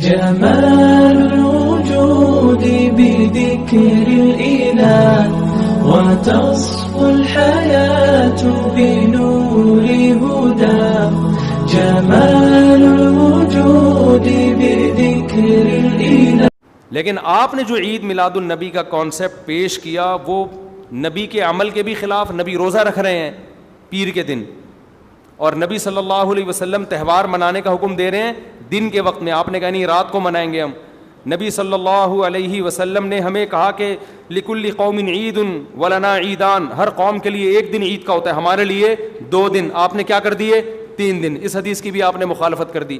جمال الوجود بذكر الإله وتصفو الحياة بنور هداه جمال الوجود بذكر الإله. لیکن آپ نے جو عید میلاد النبی کا کانسیپٹ پیش کیا وہ نبی کے عمل کے بھی خلاف. نبی روزہ رکھ رہے ہیں پیر کے دن اور نبی صلی اللہ علیہ وسلم تہوار منانے کا حکم دے رہے ہیں دن کے وقت میں. آپ نے کہا نہیں رات کو منائیں گے ہم. نبی صلی اللہ علیہ وسلم نے ہمیں کہا کہ لکل قوم عید ولنا عیدان, ہر قوم کے لیے ایک دن عید کا ہوتا ہے, ہمارے لیے 2 دن. آپ نے کیا کر دیے 3 دن. اس حدیث کی بھی آپ نے مخالفت کر دی.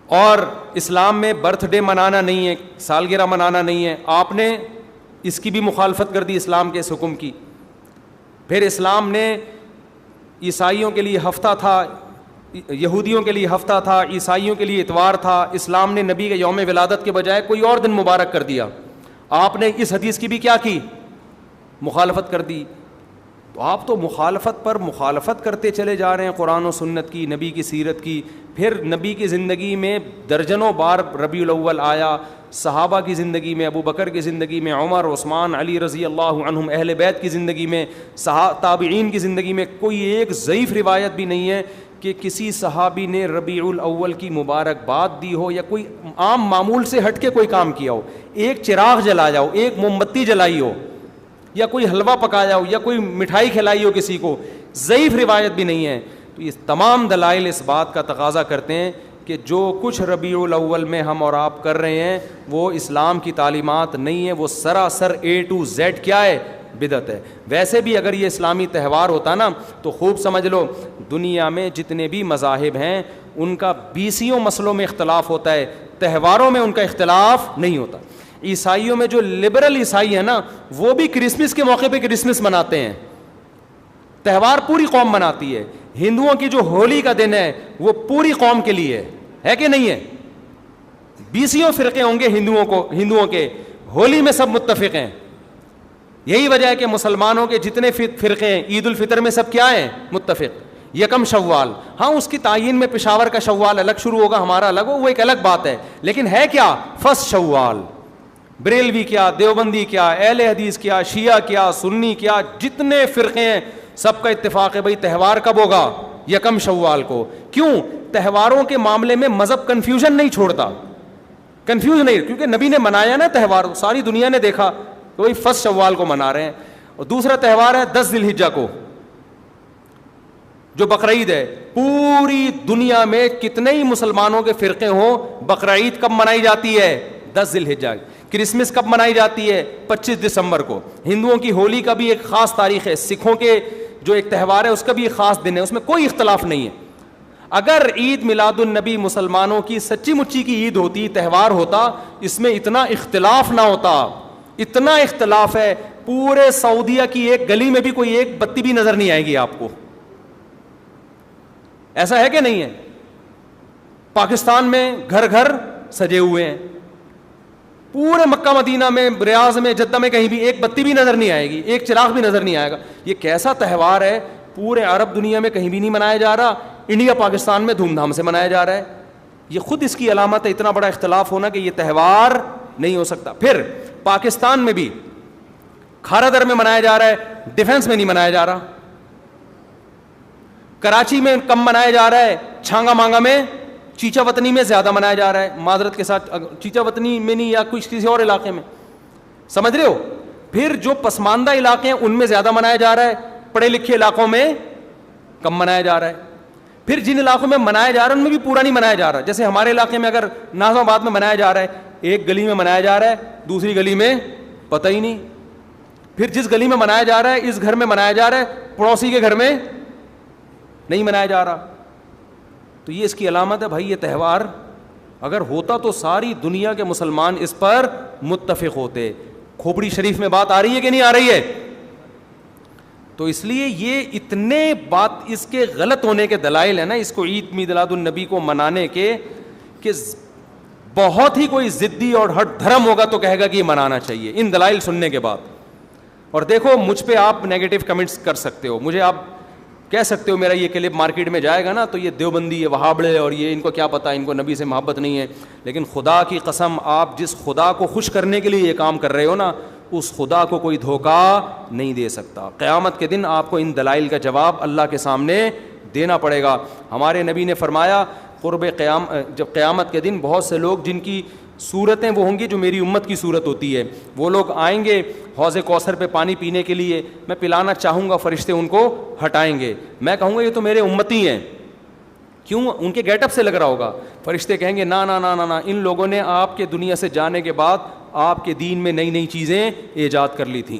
اور اسلام میں برتھ ڈے منانا نہیں ہے, سالگرہ منانا نہیں ہے, آپ نے اس کی بھی مخالفت کر دی اسلام کے اس حکم کی. پھر اسلام نے عیسائیوں کے لیے ہفتہ تھا, یہودیوں کے لیے ہفتہ تھا, عیسائیوں کے لیے اتوار تھا. اسلام نے نبی کے یوم ولادت کے بجائے کوئی اور دن مبارک کر دیا. آپ نے اس حدیث کی بھی کیا کی مخالفت کر دی. تو آپ تو مخالفت پر مخالفت کرتے چلے جا رہے ہیں قرآن و سنت کی, نبی کی سیرت کی. پھر نبی کی زندگی میں درجنوں بار ربیع الاول آیا, صحابہ کی زندگی میں, ابو بکر کی زندگی میں, عمر, عثمان, علی رضی اللہ عنہم, اہل بیت کی زندگی میں, تابعین کی زندگی میں کوئی ایک ضعیف روایت بھی نہیں ہے کہ کسی صحابی نے ربیع الاول کی مبارکباد دی ہو یا کوئی عام معمول سے ہٹ کے کوئی کام کیا ہو. ایک چراغ جلایا ہو, ایک موم بتی جلائی ہو, یا کوئی حلوہ پکایا ہو, یا کوئی مٹھائی کھلائی ہو کسی کو, ضعیف روایت بھی نہیں ہے. تو یہ تمام دلائل اس بات کا تقاضا کرتے ہیں کہ جو کچھ ربیع الاول میں ہم اور آپ کر رہے ہیں وہ اسلام کی تعلیمات نہیں ہے, وہ سراسر A to Z کیا ہے, بدعت ہے. ویسے بھی اگر یہ اسلامی تہوار ہوتا نا تو خوب سمجھ لو دنیا میں جتنے بھی مذاہب ہیں ان کا 20 مسئلوں میں اختلاف ہوتا ہے, تہواروں میں ان کا اختلاف نہیں ہوتا. عیسائیوں میں جو لبرل عیسائی ہیں نا وہ بھی کرسمس کے موقع پہ کرسمس مناتے ہیں, تہوار پوری قوم مناتی ہے. ہندوؤں کی جو ہولی کا دن ہے وہ پوری قوم کے لیے ہے کہ نہیں ہے. 20 فرقے ہوں گے ہندوؤں کے, ہولی میں سب متفق ہیں. یہی وجہ ہے کہ مسلمانوں کے جتنے فرقے ہیں عید الفطر میں سب کیا ہیں, متفق. یکم شوال, ہاں اس کی تعین میں پشاور کا شوال الگ شروع ہوگا, ہمارا الگ ہو, وہ ایک الگ بات ہے, لیکن ہے کیا فرسٹ شوال. بریلوی کیا, دیوبندی کیا, اہل حدیث کیا, شیعہ کیا, سنی کیا, جتنے فرقے ہیں سب کا اتفاق ہے بھائی تہوار کب ہوگا, یکم شوال کو. کیوں؟ تہواروں کے معاملے میں مذہب کنفیوژن نہیں چھوڑتا, کنفیوز نہیں, کیونکہ نبی نے منایا نا تہوار, ساری دنیا نے دیکھا کہ وہی فرسٹ شوال کو منا رہے ہیں. اور دوسرا تہوار ہے 10 ذی الحجہ کو جو بقرعید ہے. پوری دنیا میں کتنے ہی مسلمانوں کے فرقے ہوں, بقرعید کب منائی جاتی ہے, 10 ذی الحجہ. کرسمس کب منائی جاتی ہے, 25 دسمبر کو. ہندوؤں کی ہولی کا بھی ایک خاص تاریخ ہے, سکھوں کے جو ایک تہوار ہے اس کا بھی ایک خاص دن ہے, اس میں کوئی اختلاف نہیں ہے. اگر عید میلاد النبی مسلمانوں کی سچی مچی کی عید ہوتی, تہوار ہوتا, اس میں اتنا اختلاف نہ ہوتا. اتنا اختلاف ہے, پورے سعودیہ کی ایک گلی میں بھی کوئی ایک بتی بھی نظر نہیں آئے گی آپ کو. ایسا ہے کہ نہیں ہے؟ پاکستان میں گھر گھر سجے ہوئے ہیں, پورے مکہ مدینہ میں, ریاض میں, جدہ میں کہیں بھی ایک بتی بھی نظر نہیں آئے گی, ایک چراغ بھی نظر نہیں آئے گا. یہ کیسا تہوار ہے, پورے عرب دنیا میں کہیں بھی نہیں منایا جا رہا, انڈیا پاکستان میں دھوم دھام سے منایا جا رہا ہے. یہ خود اس کی علامت ہے, اتنا بڑا اختلاف ہونا کہ یہ تہوار نہیں ہو سکتا. پھر پاکستان میں بھی کھارا در میں منایا جا رہا ہے, ڈیفنس میں نہیں منایا جا رہا. کراچی میں کم منایا جا رہا ہے, چھانگا مانگا میں, چیچا وطنی میں زیادہ منایا جا رہا ہے. معذرت کے ساتھ چیچا وطنی میں نہیں, یا کسی اور علاقے میں, سمجھ رہے ہو. پھر جو پسماندہ علاقے ہیں ان میں زیادہ منایا جا رہا ہے, پڑھے لکھے علاقوں میں کم منایا جا رہا ہے. پھر جن علاقوں میں منایا جا رہا ہے ان میں بھی پورا نہیں منایا جا رہا. جیسے ہمارے علاقے میں اگر ناظم آباد میں منایا جا رہا ہے, ایک گلی میں منایا جا رہا ہے, دوسری گلی میں پتہ ہی نہیں. پھر جس گلی میں منایا جا رہا ہے اس گھر میں منایا جا رہا ہے, پڑوسی کے گھر میں نہیں منایا جا رہا. تو یہ اس کی علامت ہے بھائی, یہ تہوار اگر ہوتا تو ساری دنیا کے مسلمان اس پر متفق ہوتے. کھوپڑی شریف میں بات آ رہی ہے کہ نہیں آ رہی ہے؟ تو اس لیے یہ اتنے بات اس کے غلط ہونے کے دلائل ہیں نا اس کو عید میلاد النبی کو منانے کے, کہ بہت ہی کوئی ضدی اور ہٹ دھرم ہوگا تو کہے گا کہ یہ منانا چاہیے ان دلائل سننے کے بعد. اور دیکھو مجھ پہ آپ نیگیٹو کمنٹس کر سکتے ہو, مجھے آپ کہہ سکتے ہو میرا یہ کلپ مارکیٹ میں جائے گا نا تو یہ دیوبندی ہے، وہابڑے، اور یہ ان کو کیا پتہ، ان کو نبی سے محبت نہیں ہے. لیکن خدا کی قسم، آپ جس خدا کو خوش کرنے کے لیے یہ کام کر رہے ہو نا، اس خدا کو کوئی دھوکہ نہیں دے سکتا. قیامت کے دن آپ کو ان دلائل کا جواب اللہ کے سامنے دینا پڑے گا. ہمارے نبی نے فرمایا جب قیامت کے دن بہت سے لوگ جن کی صورتیں وہ ہوں گی جو میری امت کی صورت ہوتی ہے، وہ لوگ آئیں گے حوض کوثر پہ پانی پینے کے لیے، میں پلانا چاہوں گا، فرشتے ان کو ہٹائیں گے، میں کہوں گا یہ تو میرے امتی ہیں. کیوں؟ ان کے گیٹ اپ سے لگ رہا ہوگا. فرشتے کہیں گے نا نا نا نا نا، ان لوگوں نے آپ کے دنیا سے جانے کے بعد آپ کے دین میں نئی نئی چیزیں ایجاد کر لی تھیں.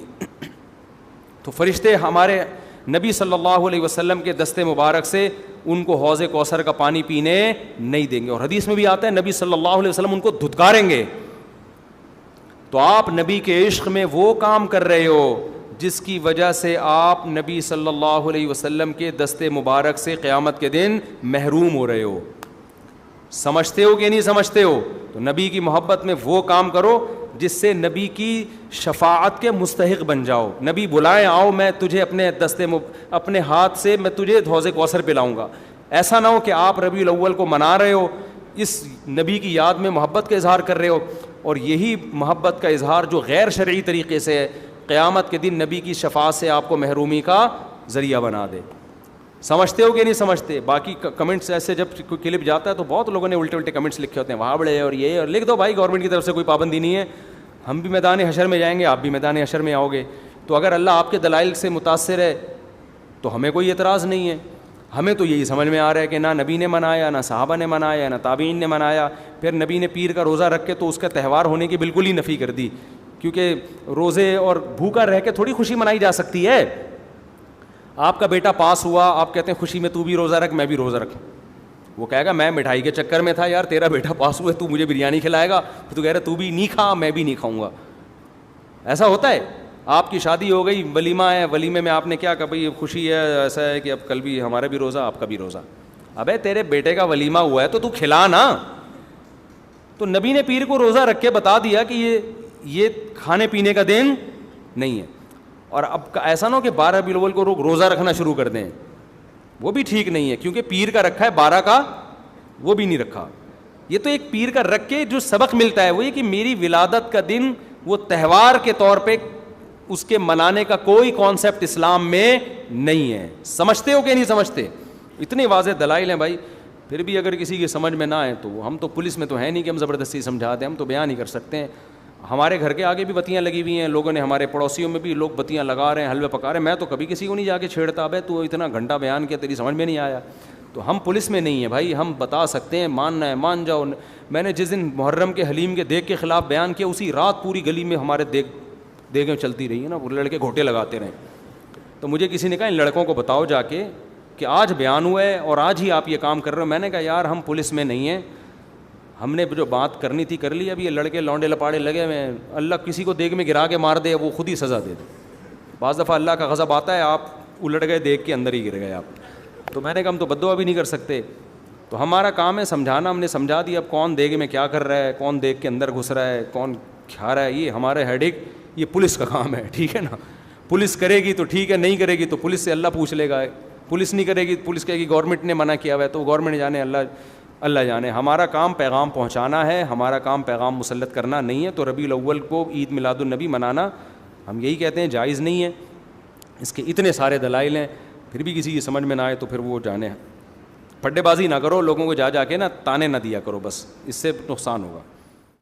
تو فرشتے ہمارے نبی صلی اللہ علیہ وسلم کے دستے مبارک سے ان کو حوض کوثر کا پانی پینے نہیں دیں گے. اور حدیث میں بھی آتا ہے نبی صلی اللہ علیہ وسلم ان کو دھتکاریں گے. تو آپ نبی کے عشق میں وہ کام کر رہے ہو جس کی وجہ سے آپ نبی صلی اللہ علیہ وسلم کے دستے مبارک سے قیامت کے دن محروم ہو رہے ہو. سمجھتے ہو کہ نہیں سمجھتے ہو؟ تو نبی کی محبت میں وہ کام کرو جس سے نبی کی شفاعت کے مستحق بن جاؤ. نبی بلائیں آؤ میں تجھے اپنے ہاتھ سے میں تجھے حوض کوثر پلاؤں گا. ایسا نہ ہو کہ آپ ربیع الاول کو منا رہے ہو، اس نبی کی یاد میں محبت کا اظہار کر رہے ہو، اور یہی محبت کا اظہار جو غیر شرعی طریقے سے ہے قیامت کے دن نبی کی شفاعت سے آپ کو محرومی کا ذریعہ بنا دے. سمجھتے ہو کہ نہیں سمجھتے؟ باقی کمنٹس ایسے جب کوئی کلپ جاتا ہے تو بہت لوگوں نے الٹے الٹے کمنٹس لکھے ہوتے ہیں، وہاں بڑے اور یہ، اور لکھ دو بھائی گورنمنٹ کی طرف سے کوئی پابندی نہیں ہے، ہم بھی میدان حشر میں جائیں گے، آپ بھی میدان حشر میں آؤ گے. تو اگر اللہ آپ کے دلائل سے متاثر ہے تو ہمیں کوئی اعتراض نہیں ہے. ہمیں تو یہی سمجھ میں آ رہا ہے کہ نہ نبی نے منایا، نہ صحابہ نے منایا، نہ تابعین نے منایا. پھر نبی نے پیر کا روزہ رکھ کے تو اس کا تہوار ہونے کی بالکل ہی نفی کر دی، کیونکہ روزے اور بھوکا رہ کے تھوڑی خوشی منائی جا سکتی ہے. آپ کا بیٹا پاس ہوا، آپ کہتے ہیں خوشی میں تو بھی روزہ رکھ، میں بھی روزہ رکھوں. وہ کہے گا میں مٹھائی کے چکر میں تھا یار، تیرا بیٹا پاس ہوا ہے، تو مجھے بریانی کھلائے گا، تو کہہ رہا تو بھی نہیں کھا، میں بھی نہیں کھاؤں گا. ایسا ہوتا ہے. آپ کی شادی ہو گئی، ولیمہ ہے، ولیمے میں آپ نے کیا کہا بھائی خوشی ہے، ایسا ہے کہ اب کل بھی ہمارا بھی روزہ، آپ کا بھی روزہ. ابے تیرے بیٹے کا ولیمہ ہوا ہے تو کھلا نا. تو نبی نے پیر کو روزہ رکھ کے بتا دیا کہ یہ کھانے پینے کا دن نہیں ہے. اور اب ایسا نہ ہو کہ 12 ربیع الاول کو روزہ رکھنا شروع کر دیں، وہ بھی ٹھیک نہیں ہے، کیونکہ پیر کا رکھا ہے، 12 کا وہ بھی نہیں رکھا. یہ تو ایک پیر کا رکھ کے جو سبق ملتا ہے وہ یہ کہ میری ولادت کا دن وہ تہوار کے طور پہ اس کے منانے کا کوئی کانسیپٹ اسلام میں نہیں ہے. سمجھتے ہو کہ نہیں سمجھتے؟ اتنے واضح دلائل ہیں بھائی. پھر بھی اگر کسی کی سمجھ میں نہ آئے تو ہم تو پولیس میں تو ہے نہیں کہ ہم زبردستی سمجھا دیں، ہم تو بیان ہی کر سکتے ہیں. ہمارے گھر کے آگے بھی بتیاں لگی ہوئی ہیں، لوگوں نے ہمارے پڑوسیوں میں بھی لوگ بتیاں لگا رہے ہیں، حلوے پکا رہے ہیں. میں تو کبھی کسی کو نہیں جا کے چھیڑتا، بھائی تو اتنا گھنٹہ بیان کیا تیری سمجھ میں نہیں آیا. تو ہم پولیس میں نہیں ہیں بھائی، ہم بتا سکتے ہیں، ماننا ہے مان جاؤ. میں نے جس دن محرم کے حلیم کے دیگ کے خلاف بیان کیا، اسی رات پوری گلی میں ہمارے دیگیں چلتی رہی ہیں نا، وہ لڑکے گھوٹے لگاتے رہے. تو مجھے کسی نے کہا ان لڑکوں کو بتاؤ جا کے کہ آج بیان ہوا ہے اور آج ہی آپ یہ کام کر رہے ہو. میں نے کہا یار ہم پولیس میں نہیں ہیں، ہم نے جو بات کرنی تھی کر لی. اب یہ لڑکے لونڈے لپاڑے لگے ہوئے، اللہ کسی کو دیگ میں گرا کے مار دے وہ خود ہی سزا دے دے. بعض دفعہ اللہ کا غضب آتا ہے، آپ الٹ گئے دیگ کے اندر ہی گر گئے آپ. تو میں نے کہا ہم تو بددعا بھی نہیں کر سکتے، تو ہمارا کام ہے سمجھانا. ہم نے سمجھا دیا. اب کون دیگ میں کیا کر رہا ہے، کون دیگ کے اندر گھس رہا ہے، کون کھا رہا ہے، یہ ہمارے ہیڈیک، یہ پولیس کا کام ہے. ٹھیک ہے نا؟ پولیس کرے گی تو ٹھیک ہے، نہیں کرے گی تو پولیس سے اللہ پوچھ لے گا. پولیس نہیں کرے گی، پولیس کہے گی گورنمنٹ نے منع کیا ہوا ہے، تو گورنمنٹ جانے، اللہ جانے. ہمارا کام پیغام پہنچانا ہے، ہمارا کام پیغام مسلط کرنا نہیں ہے. تو ربیع الاول کو عید میلاد النبی منانا ہم یہی کہتے ہیں جائز نہیں ہے. اس کے اتنے سارے دلائل ہیں، پھر بھی کسی کی سمجھ میں نہ آئے تو پھر وہ جانے. پھڈے بازی نہ کرو، لوگوں کو جا کے نا تانے نہ دیا کرو، بس اس سے نقصان ہوگا.